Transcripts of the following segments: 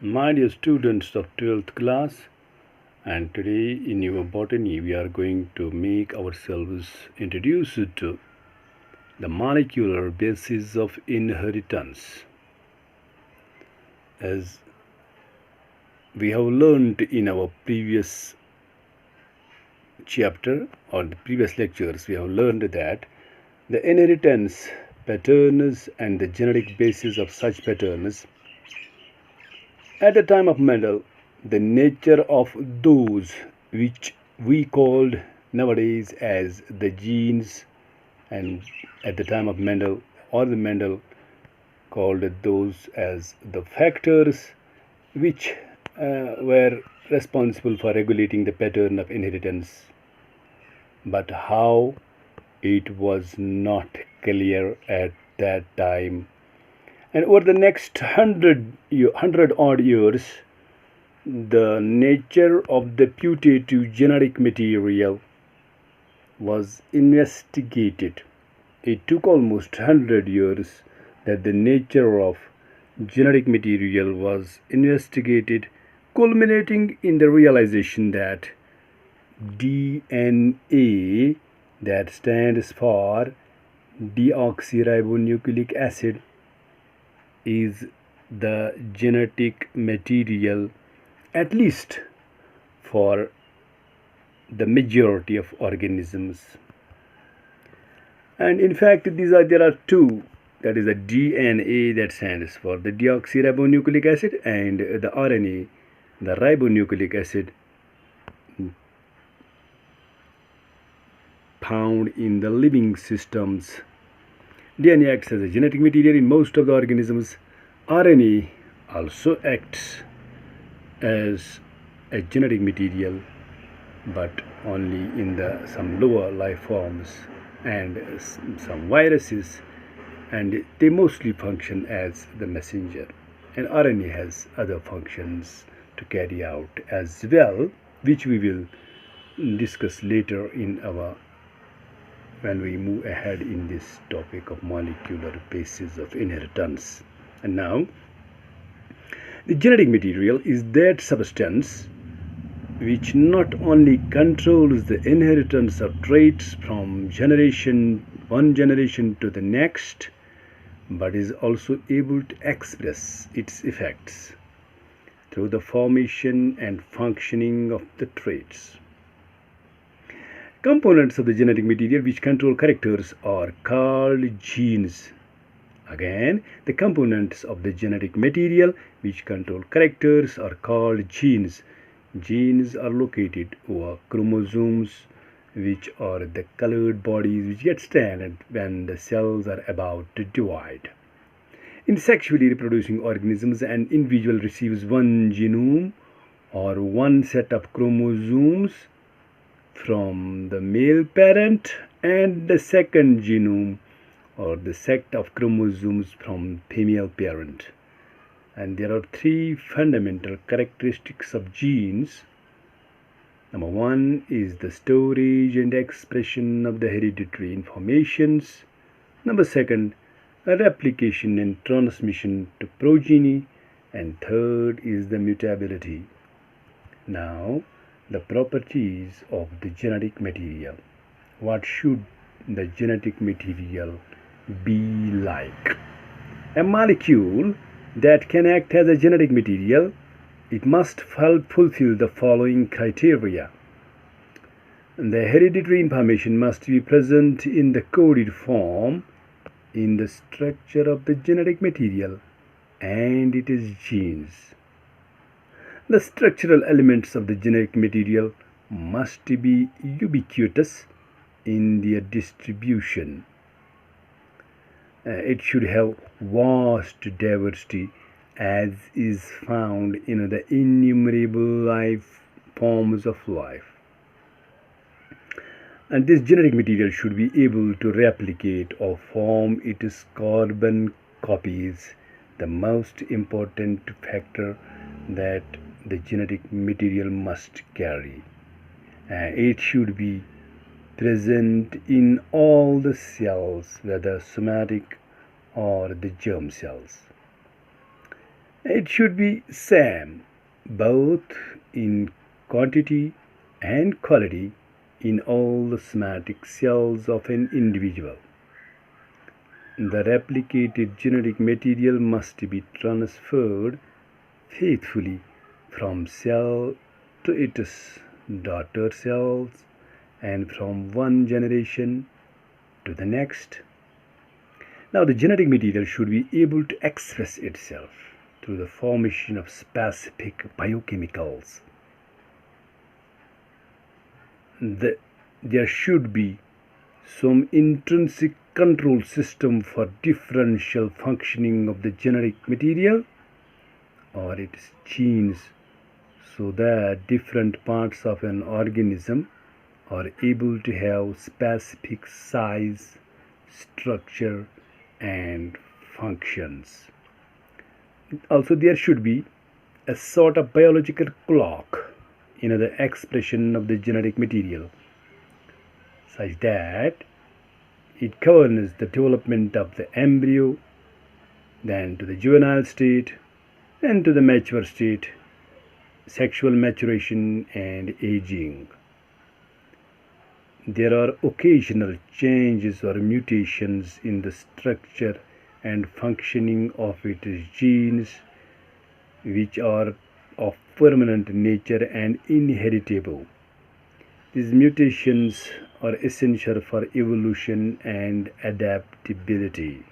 My dear students of 12th class, and today in your botany we are going to make ourselves introduced to the molecular basis of inheritance. As we have learned in our previous chapter or the previous lectures, we have learned that the inheritance patterns and the genetic basis of such patterns at the time of Mendel, the nature of those which we called nowadays as the genes, and at the time of Mendel, or the Mendel called those as the factors which were responsible for regulating the pattern of inheritance. But how, it was not clear at that time. And over the next hundred odd years, the nature of the putative genetic material was investigated. It took almost 100 years that the nature of genetic material was investigated, culminating in the realization that DNA, that stands for deoxyribonucleic acid, is the genetic material, at least for the majority of organisms. And in fact, there are two, that is the DNA, that stands for the deoxyribonucleic acid, and the RNA, the ribonucleic acid, found in the living systems. DNA acts as a genetic material in most of the organisms. RNA also acts as a genetic material, but only in some lower life forms and some viruses, and they mostly function as the messenger. And RNA has other functions to carry out as well, which we will discuss later when we move ahead in this topic of molecular basis of inheritance. And now, the genetic material is that substance which not only controls the inheritance of traits from one generation to the next, but is also able to express its effects through the formation and functioning of the traits. Components of the genetic material which control characters are called genes. Again, the components of the genetic material which control characters are called genes. Genes are located over chromosomes, which are the colored bodies which get stranded when the cells are about to divide. In sexually reproducing organisms, an individual receives one genome or one set of chromosomes from the male parent and the second genome or the set of chromosomes from female parent. And there are three fundamental characteristics of genes. Number one is the storage and expression of the hereditary informations. Number second, replication and transmission to progeny. And third is the mutability. Now, the properties of the genetic material. What should the genetic material be like? A molecule that can act as a genetic material, it must fulfill the following criteria. The hereditary information must be present in the coded form in the structure of the genetic material, and it is genes. The structural elements of the genetic material must be ubiquitous in their distribution. It should have vast diversity, as is found in the innumerable forms of life. And this genetic material should be able to replicate or form its carbon copies, the most important factor that the genetic material must carry. It should be present in all the cells, whether somatic or the germ cells. It should be same both in quantity and quality in all the somatic cells of an individual. The replicated genetic material must be transferred faithfully from cell to its daughter cells and from one generation to the next. Now, the genetic material should be able to express itself through the formation of specific biochemicals. There should be some intrinsic control system for differential functioning of the genetic material or its genes, so that different parts of an organism are able to have specific size, structure, and functions. Also, there should be a sort of biological clock in the expression of the genetic material, such that it governs the development of the embryo, then to the juvenile state, and to the mature state, sexual maturation, and aging. There are occasional changes or mutations in the structure and functioning of its genes, which are of permanent nature and inheritable. These mutations are essential for evolution and adaptability.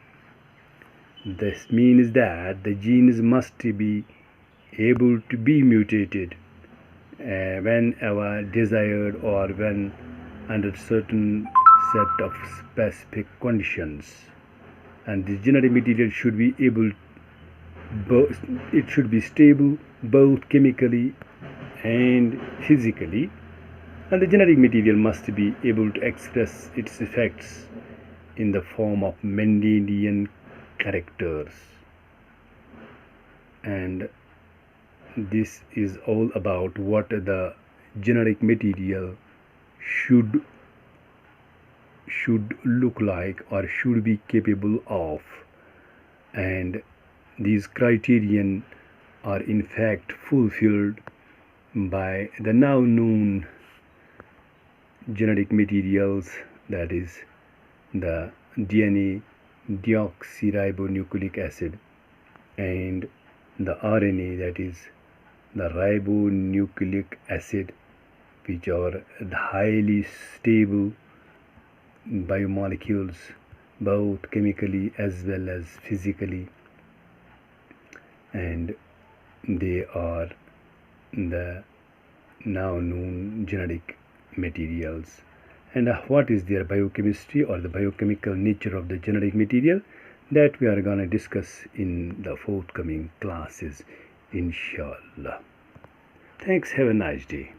This means that the genes must be able to be mutated whenever desired or when under certain set of specific conditions. And the genetic material should be it should be stable both chemically and physically, and the genetic material must be able to express its effects in the form of Mendelian characters. And this is all about what the genetic material should look like or should be capable of, and these criterion are in fact fulfilled by the now known genetic materials, that is the DNA deoxyribonucleic acid and the RNA, that is the ribonucleic acid, which are highly stable biomolecules both chemically as well as physically, and they are the now known genetic materials. And what is their biochemistry or the biochemical nature of the genetic material, that we are going to discuss in the forthcoming classes, inshallah. Thanks. Have a nice day.